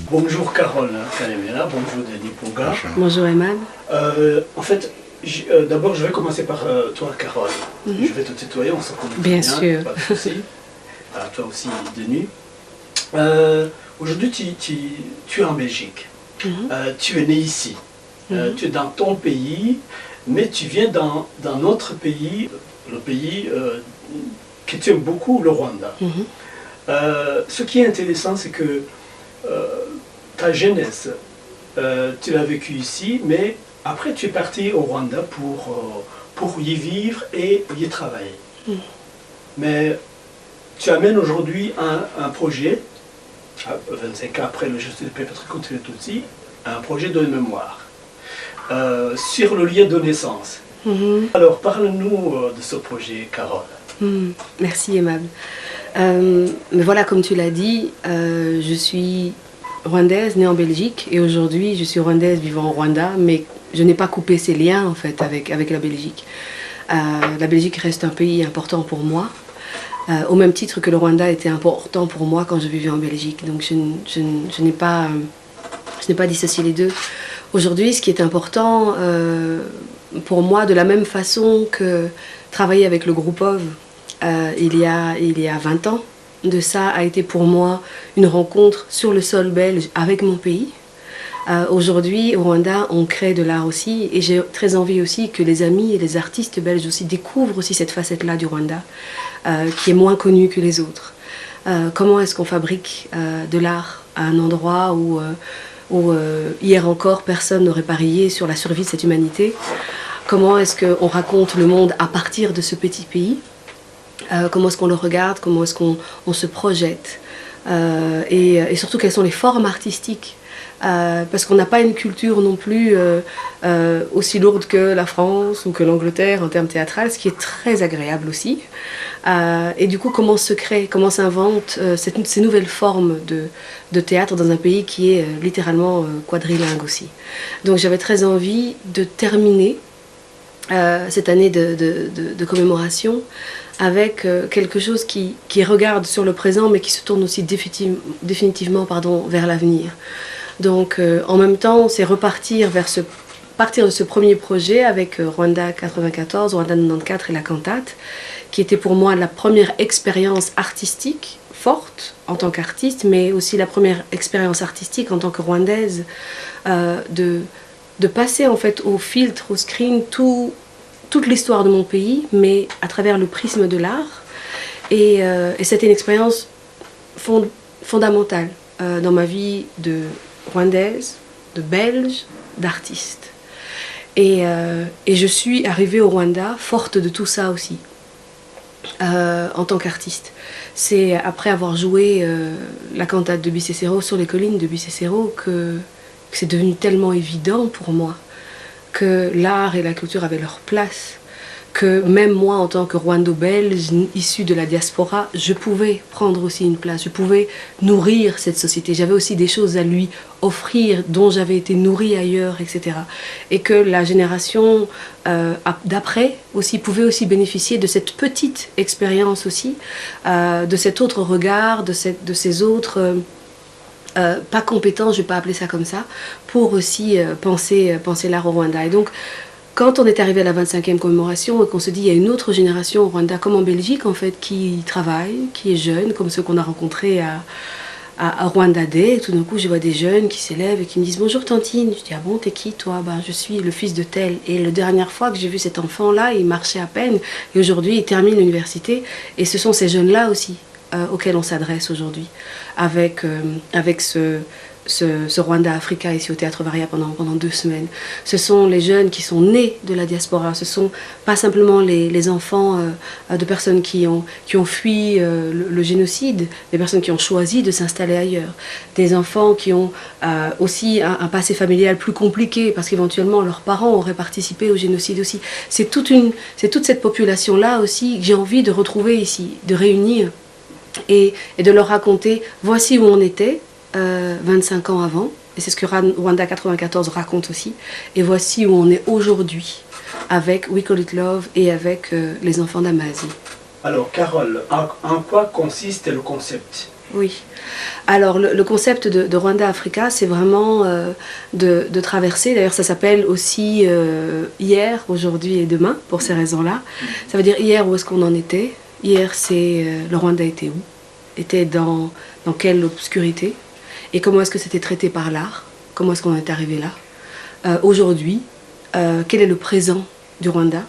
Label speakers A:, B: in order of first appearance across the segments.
A: Bonjour Carole Kalemera, bonjour Denis Pouga.
B: Bonjour Emad.
A: En fait, d'abord je vais commencer par toi Carole. Je vais te tutoyer, on se connaît
B: bien. Bien sûr.
A: Pas de souci. Toi aussi Denis. Aujourd'hui tu es en Belgique. Tu es né ici. Tu es dans ton pays, mais tu viens dans notre pays, le pays que tu aimes beaucoup, le Rwanda. Ce qui est intéressant, c'est que ta jeunesse, tu l'as vécue ici, mais après tu es parti au Rwanda pour y vivre et y travailler. Mais tu amènes aujourd'hui un projet, 25 ans après le geste de Patrick Tutsi, un projet de mémoire sur le lien de naissance. Alors parle-nous de ce projet, Carole.
B: Merci aimable. Mais voilà, comme tu l'as dit, je suis rwandaise, née en Belgique, et aujourd'hui je suis rwandaise vivant au Rwanda, mais je n'ai pas coupé ces liens en fait avec la Belgique. La Belgique reste un pays important pour moi, au même titre que le Rwanda était important pour moi quand je vivais en Belgique. Donc je n'ai pas dissocié les deux. Aujourd'hui, ce qui est important pour moi, de la même façon que travailler avec le groupe OV il y a 20 ans, de ça a été pour moi une rencontre sur le sol belge avec mon pays. Aujourd'hui, au Rwanda, on crée de l'art aussi, et j'ai très envie aussi que les amis et les artistes belges aussi découvrent aussi cette facette-là du Rwanda, qui est moins connue que les autres. Comment est-ce qu'on fabrique de l'art à un endroit où hier encore personne n'aurait parié sur la survie de cette humanité? Comment est-ce qu'on raconte le monde à partir de ce petit pays? Comment est-ce qu'on le regarde? Comment est-ce qu'on se projette? Et surtout, quelles sont les formes artistiques? Parce qu'on n'a pas une culture non plus aussi lourde que la France ou que l'Angleterre en termes théâtrales, ce qui est très agréable aussi. Et du coup, comment se crée, comment s'inventent ces nouvelles formes de théâtre dans un pays qui est littéralement quadrilingue aussi. Donc j'avais très envie de terminer cette année de commémoration avec quelque chose qui regarde sur le présent, mais qui se tourne aussi définitivement vers l'avenir. Donc en même temps, c'est partir de ce premier projet avec Rwanda 94, Rwanda 94 et la cantate, qui était pour moi la première expérience artistique forte en tant qu'artiste, mais aussi la première expérience artistique en tant que Rwandaise, de passer en fait au filtre, au screen, toute l'histoire de mon pays, mais à travers le prisme de l'art. Et c'était une expérience fondamentale dans ma vie de Rwandaise, de Belge, d'artiste. Et je suis arrivée au Rwanda forte de tout ça aussi, en tant qu'artiste. C'est après avoir joué la cantate de Bisesero sur les collines de Bisesero que c'est devenu tellement évident pour moi que l'art et la culture avaient leur place, que même moi en tant que Rwando-Belge, issue de la diaspora, je pouvais prendre aussi une place, je pouvais nourrir cette société. J'avais aussi des choses à lui offrir dont j'avais été nourrie ailleurs, etc. Et que la génération d'après aussi pouvait aussi bénéficier de cette petite expérience aussi, de cet autre regard, de ces autres... pas compétents, je ne vais pas appeler ça comme ça, pour aussi penser l'art au Rwanda. Et donc, quand on est arrivé à la 25e commémoration et qu'on se dit qu'il y a une autre génération au Rwanda, comme en Belgique en fait, qui travaille, qui est jeune, comme ceux qu'on a rencontrés à Rwanda Day, et tout d'un coup je vois des jeunes qui s'élèvent et qui me disent « Bonjour Tantine », je dis « Ah bon, t'es qui toi ?» Ben, je suis le fils de tel. Et la dernière fois que j'ai vu cet enfant-là, il marchait à peine, et aujourd'hui il termine l'université, et ce sont ces jeunes-là aussi auxquels on s'adresse aujourd'hui, avec ce Rwanda Africa ici au Théâtre Varia pendant 2 semaines. Ce sont les jeunes qui sont nés de la diaspora, ce sont pas simplement les enfants de personnes qui ont fui le génocide, des personnes qui ont choisi de s'installer ailleurs, des enfants qui ont aussi un passé familial plus compliqué parce qu'éventuellement leurs parents auraient participé au génocide aussi. C'est toute cette population-là aussi que j'ai envie de retrouver ici, de réunir et de leur raconter voici où on était 25 ans avant, et c'est ce que Rwanda 94 raconte aussi, et voici où on est aujourd'hui avec We Call It Love et avec les enfants d'Amazi.
A: Alors Carole, en quoi consiste le concept
B: Oui. Alors, le concept de Rwanda Africa, c'est vraiment de traverser. D'ailleurs, ça s'appelle aussi hier, aujourd'hui et demain, pour ces raisons-là. Ça veut dire hier, où est-ce qu'on en était. Hier, c'est le Rwanda était où? Était dans quelle obscurité? Et comment est-ce que c'était traité par l'art? Comment est-ce qu'on en est arrivé là? Aujourd'hui, quel est le présent du Rwanda?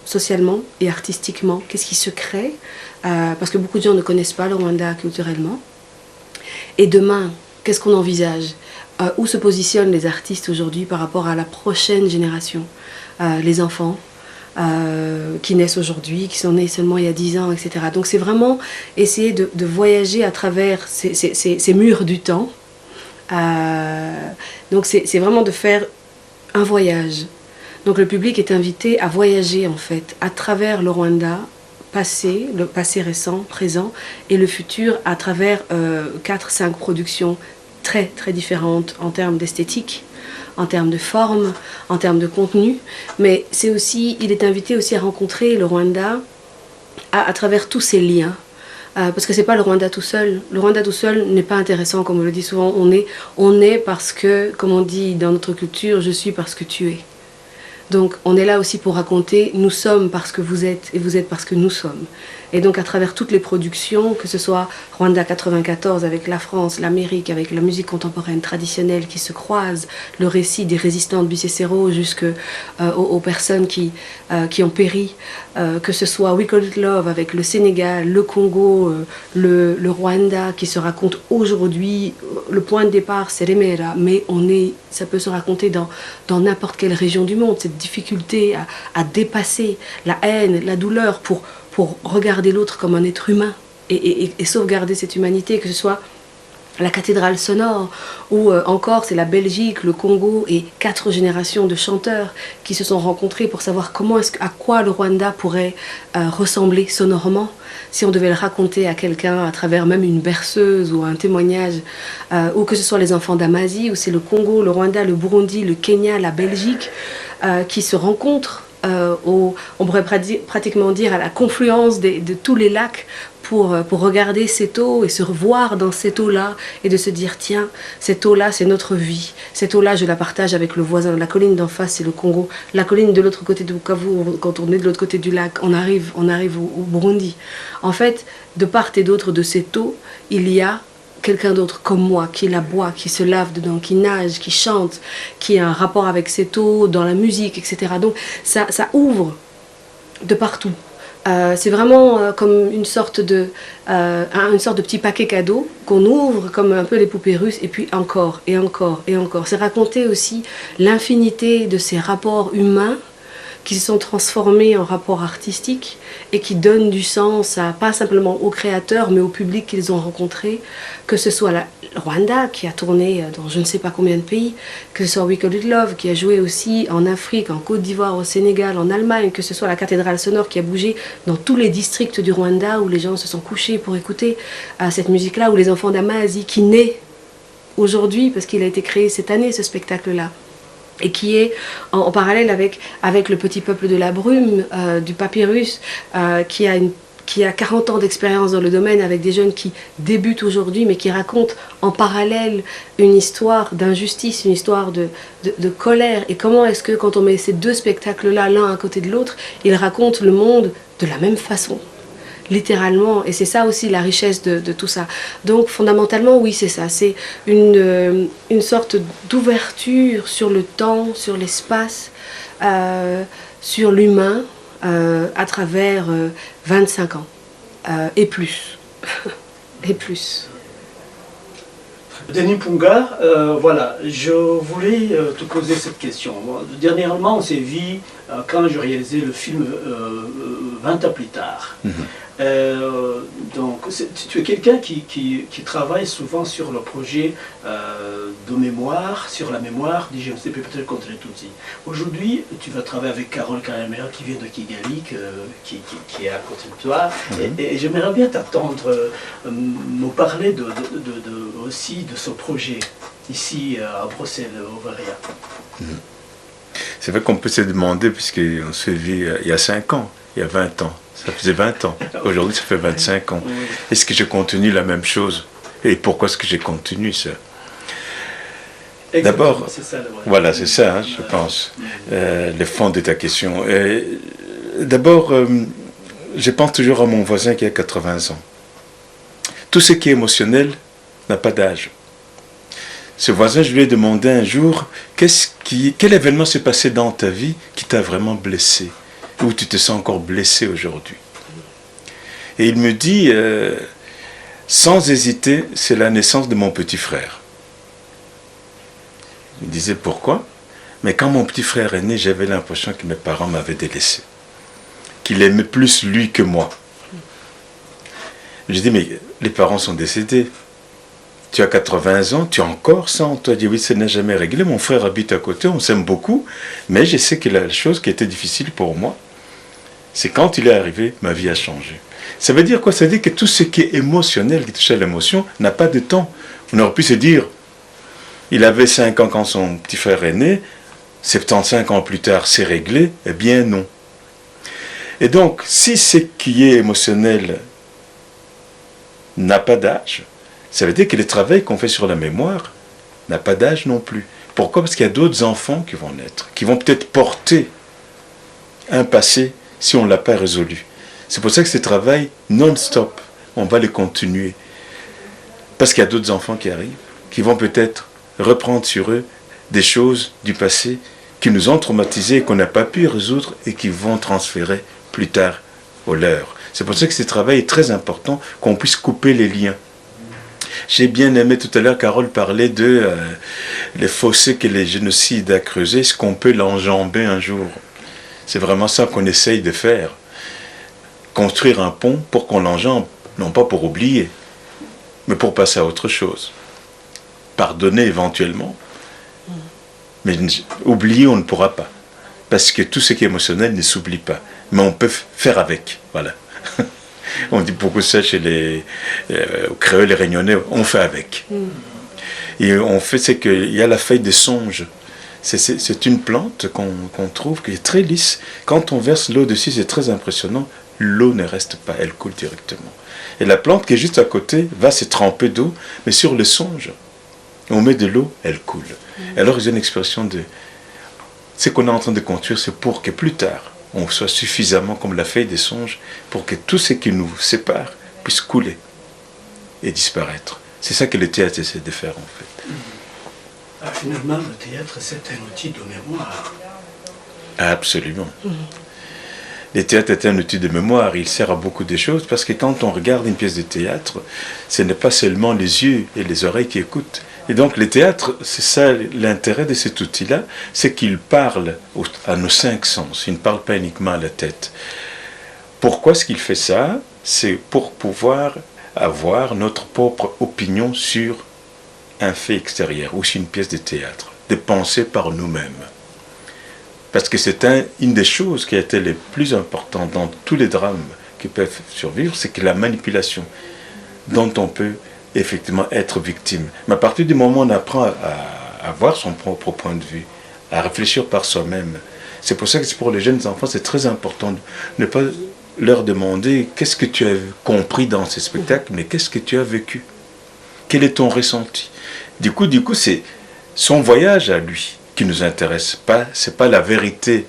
B: Socialement et artistiquement, qu'est-ce qui se crée? Parce que beaucoup de gens ne connaissent pas le Rwanda culturellement. Et demain, qu'est-ce qu'on envisage? Où se positionnent les artistes aujourd'hui par rapport à la prochaine génération? Les enfants qui naissent aujourd'hui, qui sont nés seulement il y a 10 ans, etc. Donc c'est vraiment essayer de voyager à travers ces murs du temps. Donc c'est vraiment de faire un voyage. Donc le public est invité à voyager en fait à travers le Rwanda passé, le passé récent, présent et le futur à travers 4-5 productions très très différentes en termes d'esthétique, en termes de forme, en termes de contenu. Mais c'est aussi, il est invité aussi à rencontrer le Rwanda à travers tous ces liens. Parce que c'est pas le Rwanda tout seul. Le Rwanda tout seul n'est pas intéressant, comme on le dit souvent. On est parce que, comme on dit dans notre culture, je suis parce que tu es. Donc on est là aussi pour raconter, nous sommes parce que vous êtes et vous êtes parce que nous sommes. Et donc à travers toutes les productions, que ce soit Rwanda 94 avec la France, l'Amérique, avec la musique contemporaine traditionnelle qui se croisent, le récit des résistants de Bicécéro jusqu'aux personnes qui ont péri, que ce soit We Call It Love avec le Sénégal, le Congo, le Rwanda qui se raconte aujourd'hui. Le point de départ c'est Remera, mais ça peut se raconter dans n'importe quelle région du monde, cette difficulté à dépasser la haine, la douleur pour regarder l'autre comme un être humain et sauvegarder cette humanité, que ce soit la cathédrale sonore ou encore c'est la Belgique, le Congo et 4 générations de chanteurs qui se sont rencontrés pour savoir à quoi le Rwanda pourrait ressembler sonorement si on devait le raconter à quelqu'un à travers même une berceuse ou un témoignage, ou que ce soit les enfants d'Amazie, ou c'est le Congo, le Rwanda, le Burundi, le Kenya, la Belgique qui se rencontrent. On pourrait pratiquement dire à la confluence de tous les lacs pour regarder cette eau et se revoir dans cette eau-là et de se dire tiens, cette eau-là c'est notre vie, cette eau-là je la partage avec le voisin, la colline d'en face c'est le Congo, la colline de l'autre côté de Bukavu, quand on est de l'autre côté du lac, on arrive au Burundi. En fait, de part et d'autre de cette eau, il y a quelqu'un d'autre comme moi qui la boit, qui se lave dedans, qui nage, qui chante, qui a un rapport avec cette eau, dans la musique, etc. Donc ça ouvre de partout. C'est vraiment comme une sorte de petit paquet cadeau qu'on ouvre comme un peu les poupées russes et puis encore et encore et encore. C'est raconter aussi l'infinité de ces rapports humains qui se sont transformés en rapports artistiques et qui donnent du sens pas simplement aux créateurs mais au public qu'ils ont rencontré, que ce soit la Rwanda qui a tourné dans je ne sais pas combien de pays, que ce soit We Call It Love qui a joué aussi en Afrique, en Côte d'Ivoire, au Sénégal, en Allemagne, que ce soit la cathédrale sonore qui a bougé dans tous les districts du Rwanda où les gens se sont couchés pour écouter cette musique-là, ou les enfants d'Amazie qui naît aujourd'hui parce qu'il a été créé cette année ce spectacle-là. Et qui est en parallèle avec le petit peuple de la brume, du papyrus, qui a 40 ans d'expérience dans le domaine, avec des jeunes qui débutent aujourd'hui, mais qui racontent en parallèle une histoire d'injustice, une histoire de colère. Et comment est-ce que quand on met ces deux spectacles-là l'un à côté de l'autre, ils racontent le monde de la même façon, littéralement, et c'est ça aussi la richesse de tout ça. Donc fondamentalement, oui, c'est ça, c'est une sorte d'ouverture sur le temps, sur l'espace, sur l'humain, à travers 25 ans, et plus, et plus.
A: Denis Punga, voilà, je voulais te poser cette question. Dernièrement, on s'est vu quand je réalisais le film 20 ans plus tard. Donc, tu es quelqu'un qui travaille souvent sur le projet de mémoire, sur la mémoire du GMCP peut-être contre les Tutsis. Aujourd'hui, tu vas travailler avec Carole Karamera qui vient de Kigali, qui est à côté de toi. Et j'aimerais bien t'attendre, nous parler aussi de ce projet ici à Bruxelles, au Varia.
C: C'est vrai qu'on peut se demander, puisqu'on se vit il y a 5 ans, il y a 20 ans. Ça faisait 20 ans. Aujourd'hui, ça fait 25 ans. Est-ce que j'ai contenu la même chose Et pourquoi est-ce que j'ai continué ça?
A: Exactement,
C: D'abord,
A: c'est ça,
C: voilà, c'est ça, hein, je pense, le fond de ta question. D'abord, je pense toujours à mon voisin qui a 80 ans. Tout ce qui est émotionnel n'a pas d'âge. Ce voisin, je lui ai demandé un jour, quel événement s'est passé dans ta vie qui t'a vraiment blessé, ou tu te sens encore blessé aujourd'hui? Et il me dit, sans hésiter, c'est la naissance de mon petit frère. Il me disait pourquoi? Mais quand mon petit frère est né, j'avais l'impression que mes parents m'avaient délaissé, qu'il aimait plus lui que moi. J'ai dit, mais les parents sont décédés. Tu as 80 ans, tu as encore ça en toi. Il dit, oui, ça n'est jamais réglé. Mon frère habite à côté, on s'aime beaucoup. Mais je sais que la chose qui était difficile pour moi, c'est quand il est arrivé, ma vie a changé. Ça veut dire quoi? Ça veut dire que tout ce qui est émotionnel, qui touche à l'émotion, n'a pas de temps. On aurait pu se dire, il avait 5 ans quand son petit frère est né, 75 ans plus tard, c'est réglé. Eh bien, non. Et donc, si ce qui est émotionnel n'a pas d'âge, ça veut dire que le travail qu'on fait sur la mémoire n'a pas d'âge non plus. Pourquoi? Parce qu'il y a d'autres enfants qui vont naître, qui vont peut-être porter un passé si on ne l'a pas résolu. C'est pour ça que ce travail non-stop, on va le continuer. Parce qu'il y a d'autres enfants qui arrivent, qui vont peut-être reprendre sur eux des choses du passé qui nous ont traumatisés et qu'on n'a pas pu résoudre et qui vont transférer plus tard au leur. C'est pour ça que ce travail est très important, qu'on puisse couper les liens. J'ai bien aimé tout à l'heure, Carole parlait de les fossés que les génocides a creusés, est-ce qu'on peut l'enjamber un jour? C'est vraiment ça qu'on essaye de faire. Construire un pont pour qu'on l'enjambe, non pas pour oublier, mais pour passer à autre chose. Pardonner éventuellement, mais oublier on ne pourra pas. Parce que tout ce qui est émotionnel ne s'oublie pas. Mais on peut faire avec, voilà. On dit beaucoup ça chez les créoles, les réunionnais, on fait avec. Et on fait, c'est qu'il y a la feuille de songe. C'est une plante qu'on trouve qui est très lisse. Quand on verse l'eau dessus, c'est très impressionnant. L'eau ne reste pas, elle coule directement. Et la plante qui est juste à côté va se tremper d'eau, mais sur le songe, on met de l'eau, elle coule. Alors il y a une expression de... Ce qu'on est en train de construire, c'est pour que plus tard, on soit suffisamment comme la feuille des songes, pour que tout ce qui nous sépare puisse couler et disparaître. C'est ça que le théâtre essaie de faire en fait.
A: Finalement, le théâtre, c'est un outil de mémoire.
C: Absolument. Le théâtre est un outil de mémoire, il sert à beaucoup de choses, parce que quand on regarde une pièce de théâtre, ce n'est pas seulement les yeux et les oreilles qui écoutent. Et donc le théâtre, c'est ça l'intérêt de cet outil-là, c'est qu'il parle à nos 5 sens, il ne parle pas uniquement à la tête. Pourquoi est-ce qu'il fait ça? C'est pour pouvoir avoir notre propre opinion sur un fait extérieur ou sur une pièce de théâtre, de penser par nous-mêmes. Parce que c'est une des choses qui a été les plus importantes dans tous les drames qui peuvent survivre, c'est que la manipulation dont on peut effectivement être victime. Mais à partir du moment où on apprend à avoir son propre point de vue, à réfléchir par soi-même, c'est pour ça que pour les jeunes enfants, c'est très important de ne pas leur demander qu'est-ce que tu as compris dans ce spectacle, mais qu'est-ce que tu as vécu? Quel est ton ressenti? Du coup, c'est son voyage à lui qui nous intéresse. C'est pas la vérité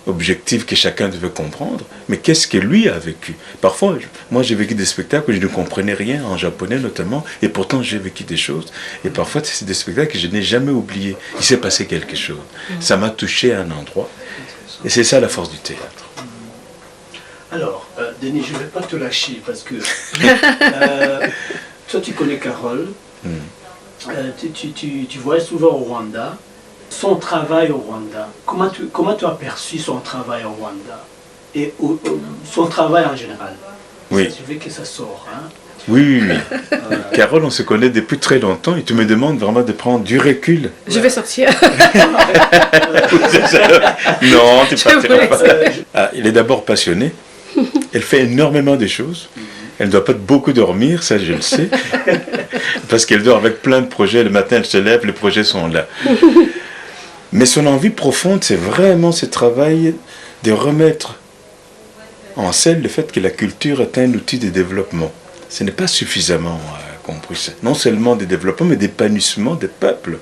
C: objective que chacun devait comprendre, mais qu'est-ce que lui a vécu. Parfois, moi j'ai vécu des spectacles où je ne comprenais rien, en japonais notamment, et pourtant j'ai vécu des choses. Et parfois, c'est des spectacles que je n'ai jamais oubliés. Il s'est passé quelque chose. Ça m'a touché à un endroit. Et c'est ça la force du théâtre.
A: Alors, Denis, je ne vais pas te lâcher parce que toi tu connais Carole, tu voyages souvent au Rwanda. Son travail au Rwanda, comment tu as perçu son travail au Rwanda et son travail en général?
C: Oui.
A: Je veux que ça sort. Hein?
C: Oui. Carole, on se connaît depuis très longtemps et tu me demandes vraiment de prendre du recul.
B: Je vais sortir.
C: Non, tu ne partiras pas. Il est d'abord passionné. Elle fait énormément de choses. Elle ne doit pas beaucoup dormir, ça je le sais. Parce qu'elle dort avec plein de projets. Le matin, elle se lève, les projets sont là. Mais son envie profonde, c'est vraiment ce travail de remettre en scène le fait que la culture est un outil de développement. Ce n'est pas suffisamment compris ça. Non seulement des développements, mais d'épanouissement des peuples.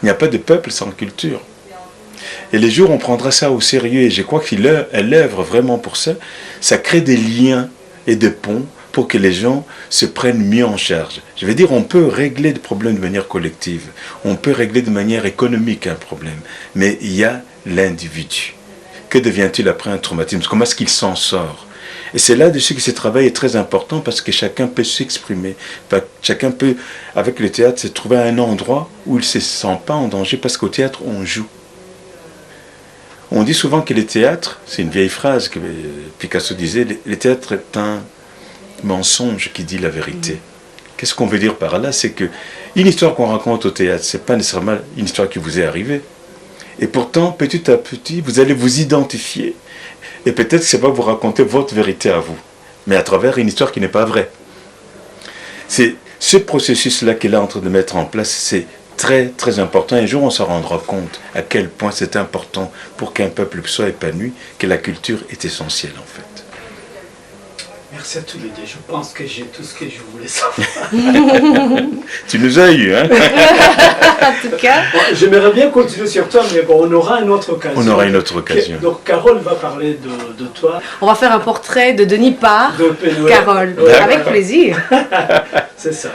C: Il n'y a pas de peuple sans culture. Et les jours où on prendra ça au sérieux, et je crois qu'elle œuvre vraiment pour ça, ça crée des liens et des ponts pour que les gens se prennent mieux en charge. Je veux dire, on peut régler des problèmes de manière collective, on peut régler de manière économique un problème, mais il y a l'individu. Que devient-il après un traumatisme? Comment est-ce qu'il s'en sort? Et c'est là-dessus que ce travail est très important parce que chacun peut s'exprimer. Chacun peut, avec le théâtre, se trouver à un endroit où il ne se sent pas en danger parce qu'au théâtre, on joue. On dit souvent que le théâtre, c'est une vieille phrase que Picasso disait, le théâtre est un mensonge qui dit la vérité. Qu'est-ce qu'on veut dire par là? C'est que une histoire qu'on raconte au théâtre, ce n'est pas nécessairement une histoire qui vous est arrivée. Et pourtant, petit à petit, vous allez vous identifier. Et peut-être que ça va vous raconter votre vérité à vous, mais à travers une histoire qui n'est pas vraie. C'est ce processus-là qu'il est en train de mettre en place, c'est très très important. Un jour, on se rendra compte à quel point c'est important pour qu'un peuple soit épanoui, que la culture est essentielle en fait.
A: Merci à tous les deux. Je pense que j'ai tout ce que je voulais savoir.
C: Tu nous as eu, hein?
B: En tout cas.
A: Bon, j'aimerais bien continuer sur toi, mais bon, on aura une autre occasion.
C: On aura une autre occasion.
A: Donc, Carole va parler de toi.
B: On va faire un portrait de Denis par
A: De Pénoué.
B: Carole.
A: Ouais.
B: Avec plaisir.
A: C'est ça.